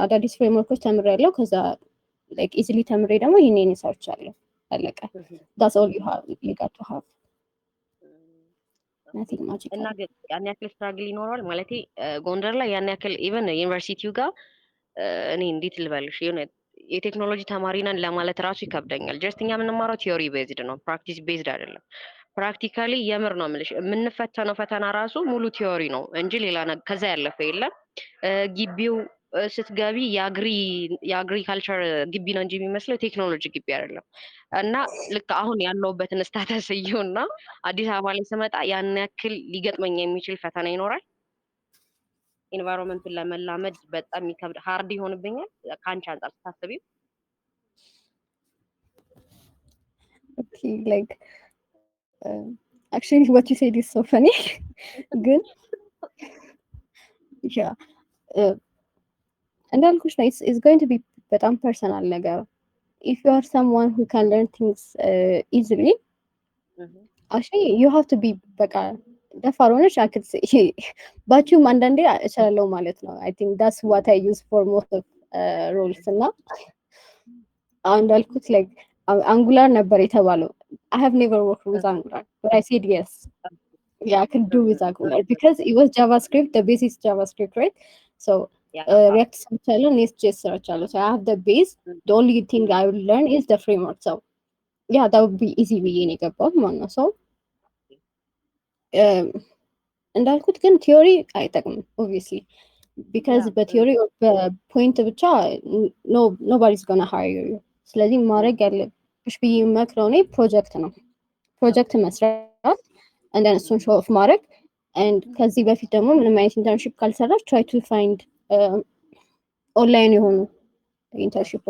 አዳዲስ ፍሬምወርኮች ተምሬያለሁ። ከዛ like easily ተምሬ ደግሞ ይሄን ሰርቻለሁ አለቀ። that's all you got to have. nothing magical. እና ግን ያን ያክል ስትራግል ይኖረዋል ማለት ጎንደር ላይ ያን ያክል ኢቨን ዩኒቨርሲቲው ጋር እኔ እንዴት ልበልሽ የሆነ የቴክኖሎጂ ተማሪ ነን ለማለት ራሱ ይከብደኛል። ጀስት እኛ የምንማረው ቲዮሪ ቤዝድ ነው፣ ፕራክቲስ ቤዝድ አይደለም። ፕራክቲካሊ የምር ነው የምልሽ የምንፈተነው ፈተና ራሱ ሙሉ ቲዮሪ ነው እንጂ ሌላ ከዛ ያለፈ የለም። ግቢው ስትገቢ የአግሪካልቸር ግቢ ነው እንጂ የሚመስለው ቴክኖሎጂ ግቢ አይደለም። እና ልክ አሁን ያለውበትን ስታተስ እየውና አዲስ አበባ ላይ ስመጣ ያን ያክል ሊገጥመኝ የሚችል ፈተና ይኖራል። ኢንቫይሮንመንቱን ለመላመድ በጣም የሚከብድ ሃርድ ይሆንብኛል። ከአንቺ አንጻር ስታስቢው? Okay, like actually what you said is so funny. Good. Yeah. እንዳልኩሽ ነው it's going to be በጣም personal ነገር. If you are someone who can learn things easily, actually you have to be በቃ ደፋር ሆነሽ I could say ባችሁም አንዳንዴ እችላለሁ ማለት ነው። I think that's what I use for most of roles እና እንዳልኩት like Angular ነበር የተባለው. I have never worked with Angular, but I said yes. Yeah, I can do with Angular because it was JavaScript, the base is JavaScript, right? So React searchalo, Nest.js searchalo. So I have the base. The only thing I will learn is the framework. So yeah, that would be easy way in Ekapon. So እንዳልኩት ግን ቲዮሪ አይጠቅምም obviously because በቲዮሪ point ብቻ nobody's gonna hire you. ስለዚህ ማድረግ ያለብሽ ብዬ የምመክረው እኔ ፕሮጀክት ነው። ፕሮጀክት መስራት and then እሱን show off ማድረግ and ከዚህ በፊት ደግሞ ምንም አይነት ኢንተርንሺፕ ካልሰራሽ try to find ኦንላይን የሆኑ ኢንተርንሺፕ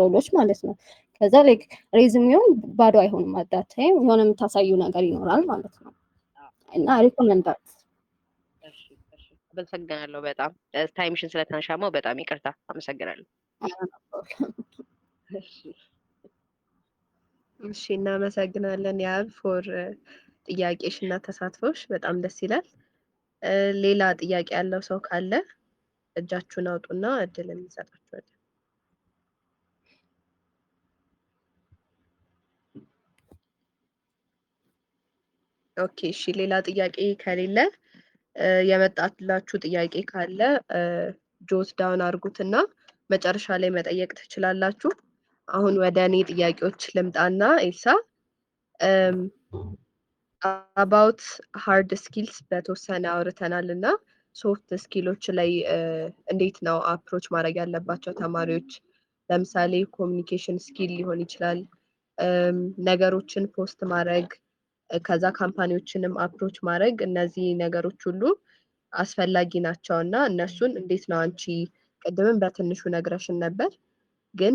ሮሎች ማለት ነው። ከዛ like ሬዝሜውን ባዶ አይሆንም at that time የሆነ የምታሳዩ ነገር ይኖራል ማለት ነው። እና ሪኮመንድ ዳት። አመሰግናለሁ በጣም ታይምሽን ስለተነሻማው በጣም ይቅርታ አመሰግናለሁ። እሺ እናመሰግናለን ያብ ፎር ጥያቄሽ እና ተሳትፎሽ በጣም ደስ ይላል። ሌላ ጥያቄ ያለው ሰው ካለ እጃችሁን አውጡና እድል እንሰጣችኋለን። ኦኬ እሺ ሌላ ጥያቄ ከሌለ የመጣላችሁ ጥያቄ ካለ ጆት ዳውን አድርጉትና መጨረሻ ላይ መጠየቅ ትችላላችሁ። አሁን ወደ እኔ ጥያቄዎች ልምጣና ኤልሳ about hard skills በተወሰነ አውርተናል እና ሶፍት ስኪሎች ላይ እንዴት ነው አፕሮች ማድረግ ያለባቸው ተማሪዎች? ለምሳሌ ኮሚኒኬሽን ስኪል ሊሆን ይችላል፣ ነገሮችን ፖስት ማድረግ፣ ከዛ ካምፓኒዎችንም አፕሮች ማድረግ፣ እነዚህ ነገሮች ሁሉ አስፈላጊ ናቸው እና እነሱን እንዴት ነው አንቺ ቅድምም በትንሹ ነግረሽን ነበር፣ ግን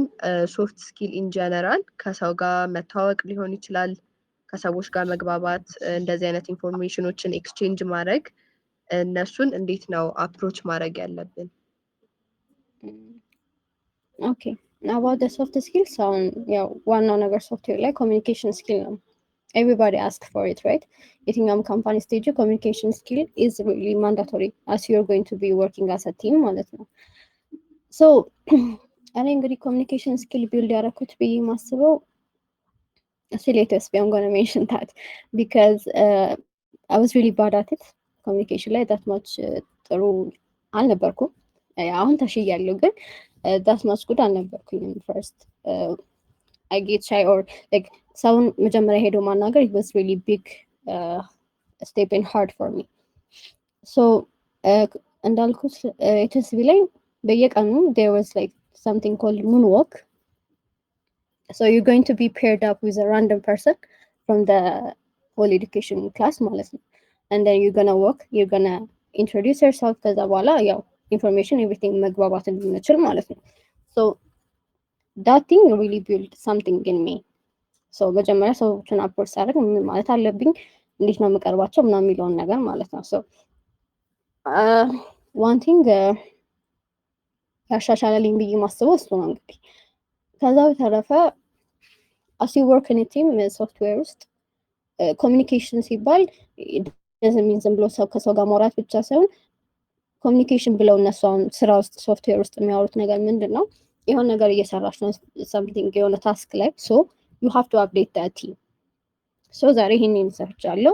ሶፍት ስኪል ኢን ጀነራል ከሰው ጋር መተዋወቅ ሊሆን ይችላል፣ ከሰዎች ጋር መግባባት፣ እንደዚህ አይነት ኢንፎርሜሽኖችን ኤክስቼንጅ ማድረግ፣ እነሱን እንዴት ነው አፕሮች ማድረግ ያለብን? ኦኬ about the soft skills ያው ዋናው ነገር ሶፍትዌር ላይ ኮሚኒኬሽን ስኪል ነው። Everybody asks for it, right? የትኛውም ካምፓኒ ስቴጅ ኮሚኒኬሽን ስኪል is really mandatory as you're going to be working as a team ማለት ነው። So እኔ እንግዲህ ኮሚኒኬሽን ስኪል ቢልድ ያደረኩት ብዬ ማስበው latest I'm going to mention that because I was really bad at it. Communication ላይ that much ጥሩ አልነበርኩም። አሁን ተሽያለሁ ግን that much good አልነበርኩኝም first. I get shy or like ሰውን መጀመሪያ ሄዶ ማናገር it was really big step and hard for me. So እንዳልኩት ኢትስ ቢላይ በየቀኑ there was like something called moonwalk. So you're going to be paired up with a random person from the whole education class ማለት ነው. And then you're gonna walk, you're gonna introduce yourself ከዛ በኋላ ያው information everything መግባባት እንድንችል ማለት ነው። So that thing really built something in me. So መጀመሪያ ሰዎችን አፕሮች ሳደርግ ምን ማለት አለብኝ፣ እንዴት ነው የምቀርባቸው ምናምን የሚለውን ነገር ማለት ነው። So one thing ያሻሻለልኝ ብዬ ማስበው እሱ ነው እንግዲህ። ከዛ በተረፈ as you work in a team ሶፍትዌር ውስጥ ኮሚኒኬሽን ሲባል doesn't mean ዝም ብሎ ሰው ከሰው ጋር ማውራት ብቻ ሳይሆን ኮሚኒኬሽን ብለው እነሱ አሁን ስራ ውስጥ ሶፍትዌር ውስጥ የሚያወሩት ነገር ምንድን ነው? የሆነ ነገር እየሰራች ነው something የሆነ ታስክ ላይ so you have to update that team. so ዛሬ ይሄንን ሰርቻለሁ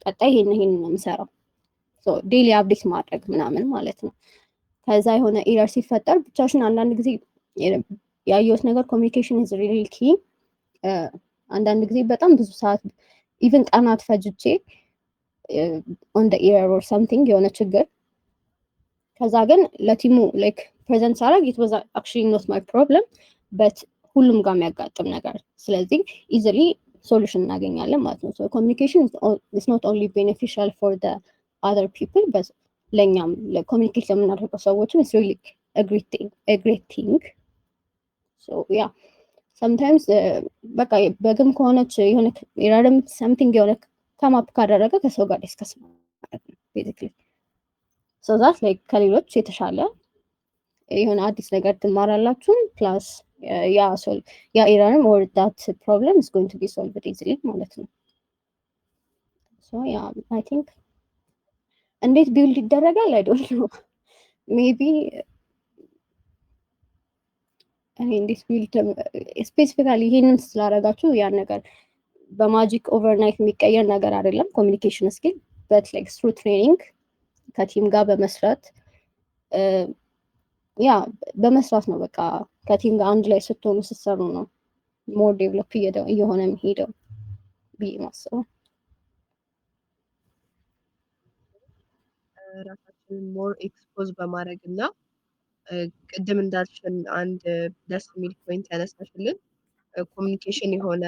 ቀጣይ ይሄን ነው የምሰራው። ሶ ዴይሊ አፕዴት ማድረግ ምናምን ማለት ነው። ከዛ የሆነ ኤረር ሲፈጠር ብቻሽን አንዳንድ ጊዜ ያየሁት ነገር ኮሚኒኬሽን ኢዝ ሪሊ ኪ። አንዳንድ ጊዜ በጣም ብዙ ሰዓት ኢቭን ቀናት ፈጅቼ ኦን ዘ ኤረር ኦር ሰምቲንግ የሆነ ችግር ከዛ ግን ለቲሙ ላይክ ፕሬዘንት ሳደርግ ኢት ዋዝ አክቹዋሊ ኖት ማይ ፕሮብለም በት ሁሉም ጋር የሚያጋጥም ነገር ስለዚህ ኢዚሊ ሶሉሽን እናገኛለን ማለት ነው። ሶ ኮሚኒኬሽን ኢዝ ኖት ኦንሊ ቤኔፊሻል ፎር ዘ አዘር ፒፕል በት ለኛም ለኮሚኒኬት ለምናደርገው ሰዎችም ኢትስ ሪሊ a great thing. So yeah, sometimes በቃ በግም ከሆነች የሆነ ኤረርም something የሆነ ከማፕ ካደረገ ከሰው ጋር ዲስከስ ማለት ነው basically. So that's like ከሌሎች የተሻለ የሆነ አዲስ ነገር ትማራላችሁ ፕላስ ያ ኤረርም or that problem is going to be solved easily ማለት ነው። So yeah, I think እንዴት ቢልድ ይደረጋል I don't know. Maybe እንዴት ቢልድ ስፔሲፊካሊ ይሄንን ስላደረጋችሁ ያን ነገር በማጂክ ኦቨርናይት የሚቀየር ነገር አይደለም ኮሚኒኬሽን ስኪል በት ላይክ through training ከቲም ጋር በመስራት ያ በመስራት ነው በቃ ከቲም ጋር አንድ ላይ ስትሆኑ ስትሰሩ ነው ሞር ዴቨሎፕ እየሆነ የሚሄደው ብዬ ማስበው። ራሳችንን ሞር ኤክስፖዝ በማድረግ እና ቅድም እንዳልሽን አንድ ደስ የሚል ፖይንት ያነሳሽልን ኮሚኒኬሽን የሆነ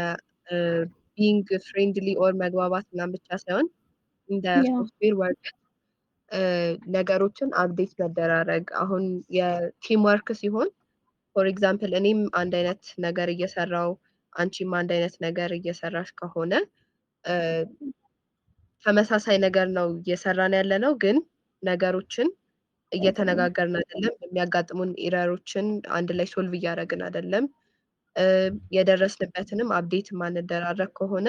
ቢንግ ፍሬንድሊ ኦር መግባባት ምናምን ብቻ ሳይሆን እንደ ሶፍትዌር ወርክ ነገሮችን አፕዴት መደራረግ አሁን የቲም ወርክ ሲሆን ፎር ኤግዛምፕል እኔም አንድ አይነት ነገር እየሰራው አንቺም አንድ አይነት ነገር እየሰራሽ ከሆነ ተመሳሳይ ነገር ነው እየሰራን ያለ ነው ግን ነገሮችን እየተነጋገርን አይደለም የሚያጋጥሙን ኤረሮችን አንድ ላይ ሶልቭ እያደረግን አይደለም የደረስንበትንም አፕዴት ማንደራረግ ከሆነ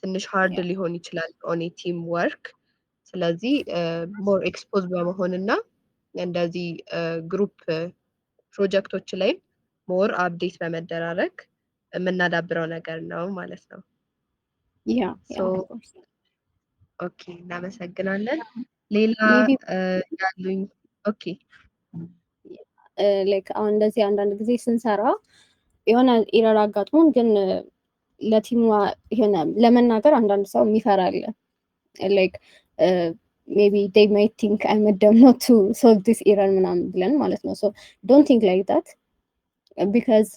ትንሽ ሃርድ ሊሆን ይችላል ኦን ቲም ወርክ። ስለዚህ ሞር ኤክስፖዝ በመሆንና እንደዚህ ግሩፕ ፕሮጀክቶች ላይ ሞር አፕዴት በመደራረግ የምናዳብረው ነገር ነው ማለት ነው። ኦኬ እናመሰግናለን። ሌላ ያሉኝ ኦኬ ላይክ አሁን እንደዚህ አንዳንድ ጊዜ ስንሰራ የሆነ ኤረር አጋጥሞን ግን ለቲሙ የሆነ ለመናገር አንዳንድ ሰው የሚፈራል ላይክ maybe they might think I'm a dumb not to solve this error ምናምን ብለን ማለት ነው። so don't think like that because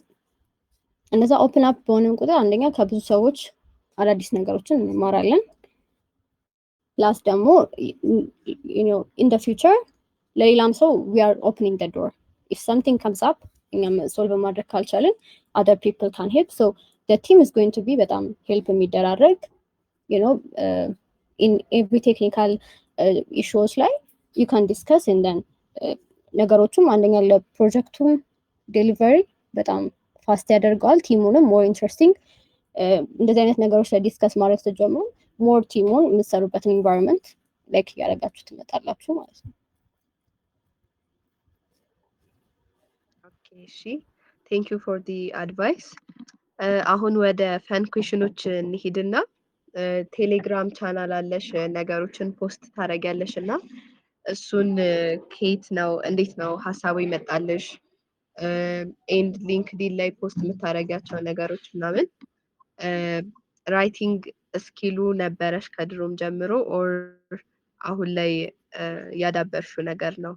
እንደዛ ኦፕን አፕ በሆነን ቁጥር አንደኛ ከብዙ ሰዎች አዳዲስ ነገሮችን እንማራለን ፕላስ ደግሞ in the future ለሌላም ሰው we are opening the door if something comes up እኛም ሶልቭ ማድረግ ካልቻለን other people can help so the team is going to be በጣም ሄልፕ የሚደራረግ in every technical issues ላይ you can discuss and then ነገሮቹም አንደኛ ለፕሮጀክቱ ዴሊቨሪ በጣም ፋስት ያደርገዋል ቲሙንም ሞር ኢንትረስቲንግ እንደዚህ አይነት ነገሮች ላይ ዲስከስ ማድረግ ስትጀምሩ ሞር ቲሙን የምትሰሩበትን ኢንቫይሮንመንት ላይክ እያደረጋችሁ ትመጣላችሁ ማለት ነው። ኦኬ እሺ ቴንክ ዩ ፎር ዲ አድቫይስ። አሁን ወደ ፈን ኩዌሽኖች እንሂድና ቴሌግራም ቻናል አለሽ ነገሮችን ፖስት ታደርጊያለሽ እና እሱን ከየት ነው እንዴት ነው ሀሳቡ ይመጣልሽ? ኤንድ ሊንክዲን ላይ ፖስት የምታደርጊያቸው ነገሮች ምናምን ራይቲንግ ስኪሉ ነበረሽ ከድሮም ጀምሮ ኦር አሁን ላይ ያዳበርሽው ነገር ነው?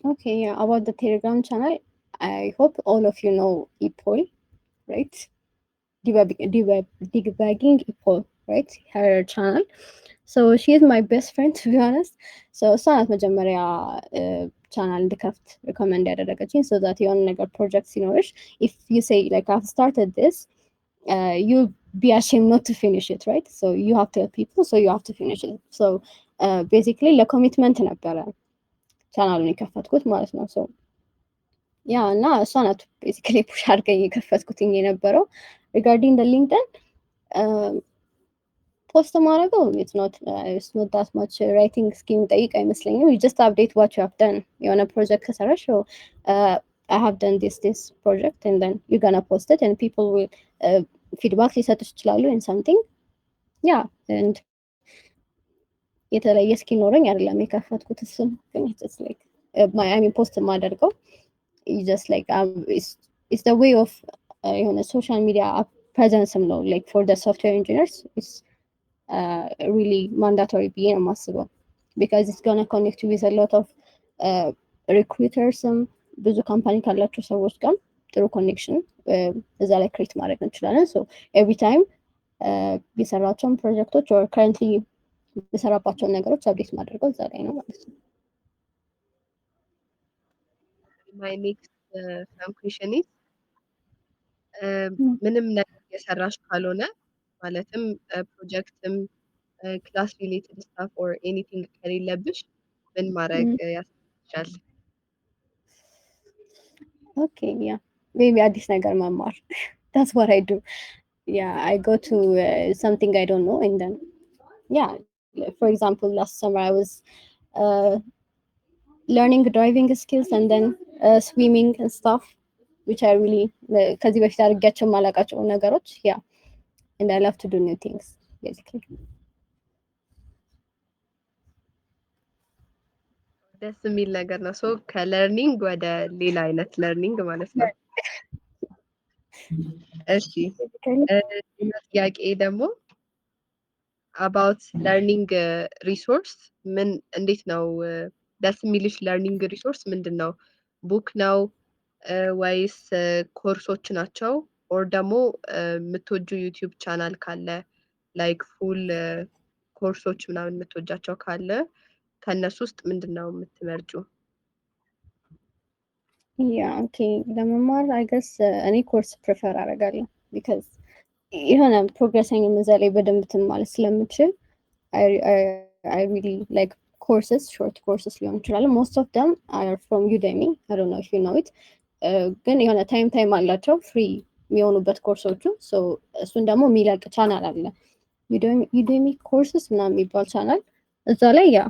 Okay, yeah, about the Telegram channel, I hope all of you know Ipol, right? Debugging Ipol, right? Her channel. So she is my best friend, to be honest. So Sanat Majamaria channel እንድከፍት recommend ያደረገችኝ so that የሆነ ነገር project ሲኖርሽ if you say like I've started this you'll be ashamed not to finish it, right? So you have to help people, so you have to finish it. So basically ለኮሚትመንት ነበረ ቻናሉን የከፈትኩት ማለት ነው። ሶ ያ እና እሷ ናት ቤሲካሊ ፑሽ አድርገኝ የከፈትኩትኝ የነበረው። ሪጋርዲንግ ደ ሊንክድን ፖስት ማድረገው ኢትስ ኖት ዳት ማች ራይቲንግ ስኪም ጠይቅ አይመስለኝም። ዩ ጀስት አፕዴት ዋት ዩ ሃቭ ደን የሆነ ፕሮጀክት ከሰራሽ I have done this project and then you're gonna post it and people will feedback ሊሰጡሽ ይችላሉ in something yeah, and የተለየ ስኪል ኖረኝ አይደለም የከፈትኩት እሱን ግን it's like my I mean post የማደርገው you just like it's the way of የሆነ social media presence ነው like for the software engineers it's really mandatory ብዬ ነው የማስበው because it's gonna connect you with a lot of recruiters ብዙ ካምፓኒ ካላቸው ሰዎች ጋር ጥሩ ኮኔክሽን እዛ ላይ ክሬት ማድረግ እንችላለን so every time የሰራቸውን ፕሮጀክቶች or currently የሰራባቸውን ነገሮች አፕዴት ማድረገው እዛ ላይ ነው ማለት ነው my next question is ምንም ነገር የሰራሽ ካልሆነ ማለትም ፕሮጀክትም ክላስ ሪሌትድ ስታፍ ኦር ኤኒቲንግ ከሌለብሽ ምን ማድረግ ያስፈልግሻል? Okay, yeah. Maybe አዲስ ነገር መማር. That's what I do. Yeah, I go to something I don't know and then yeah, for example, last summer I was learning driving skills and then swimming and stuff which I really ከዚህ በፊት አድርጌያቸው የማላውቃቸው ነገሮች yeah and I love to do new things basically ደስ የሚል ነገር ነው ሶ ከለርኒንግ ወደ ሌላ አይነት ለርኒንግ ማለት ነው እሺ ጥያቄ ደግሞ about learning resource ምን እንዴት ነው ደስ የሚልሽ ለርኒንግ ሪሶርስ ምንድነው ቡክ ነው ወይስ ኮርሶች ናቸው ኦር ደግሞ የምትወጁ ዩቲዩብ ቻናል ካለ ላይክ ፉል ኮርሶች ምናምን የምትወጃቸው ካለ ከነሱ ውስጥ ምንድነው የምትመርጩ yeah okay ለመማር I guess እኔ ኮርስ ፕሪፈር አደርጋለሁ because የሆነ ፕሮግረሲንግ እዛ ላይ በደንብ ማለት ስለምችል I really like courses short courses ሊሆን ይችላል most of them are from Udemy I don't know if you know it ግን የሆነ ታይም አላቸው ፍሪ የሚሆኑበት ኮርሶቹ so እሱን ደግሞ የሚለቅ ቻናል አለ Udemy courses ምናምን የሚባል ቻናል እዛ ላይ ያ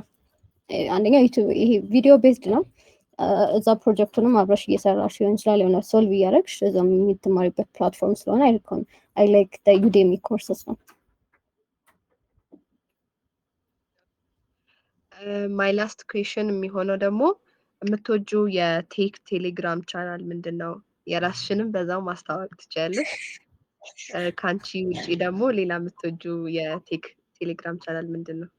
አንደኛ ዩቲዩብ ይሄ ቪዲዮ ቤዝድ ነው እዛ ፕሮጀክቱንም አብረሽ እየሰራሽ ሊሆን ይችላል የሆነ ሶልቭ እያደረግሽ እዛም የምትማሪበት ፕላትፎርም ስለሆነ I like the Udemy courses ነው my last question የሚሆነው ደግሞ የምትወጁ የቴክ ቴሌግራም ቻናል ምንድነው የራስሽንም በዛው ማስተዋወቅ ትችያለሽ ካንቺ ውጪ ደግሞ ሌላ የምትወጁ የቴክ ቴሌግራም ቻናል ምንድነው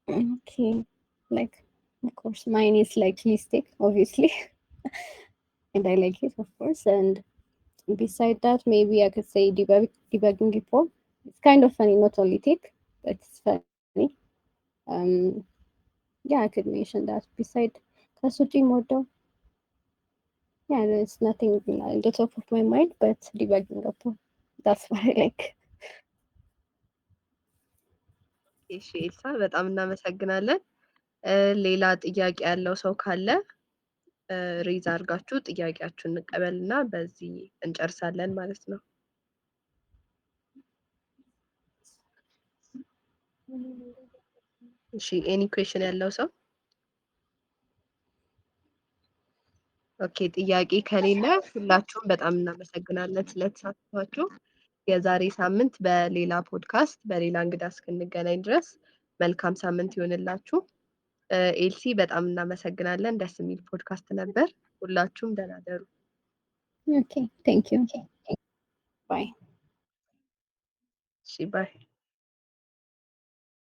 okay like of course mine is like Listic obviously and I like it of course and beside that maybe I could say debugging report it's kind of funny not only tech but it's funny yeah I could mention that beside kasuchi modo yeah there's nothing at the top of my mind but debugging report that's what I like እሺ ኤልሳ በጣም እናመሰግናለን ሌላ ጥያቄ ያለው ሰው ካለ ሬዝ አድርጋችሁ ጥያቄያችሁን እንቀበልና በዚህ እንጨርሳለን ማለት ነው እሺ ኤኒ ኩዌስችን ያለው ሰው ኦኬ ጥያቄ ከሌለ ሁላችሁም በጣም እናመሰግናለን ስለተሳተፋችሁ የዛሬ ሳምንት በሌላ ፖድካስት በሌላ እንግዳ እስክንገናኝ ድረስ መልካም ሳምንት ይሆንላችሁ ኤልሲ በጣም እናመሰግናለን ደስ የሚል ፖድካስት ነበር ሁላችሁም ደህና ደሩ okay thank you bye እሺ ባይ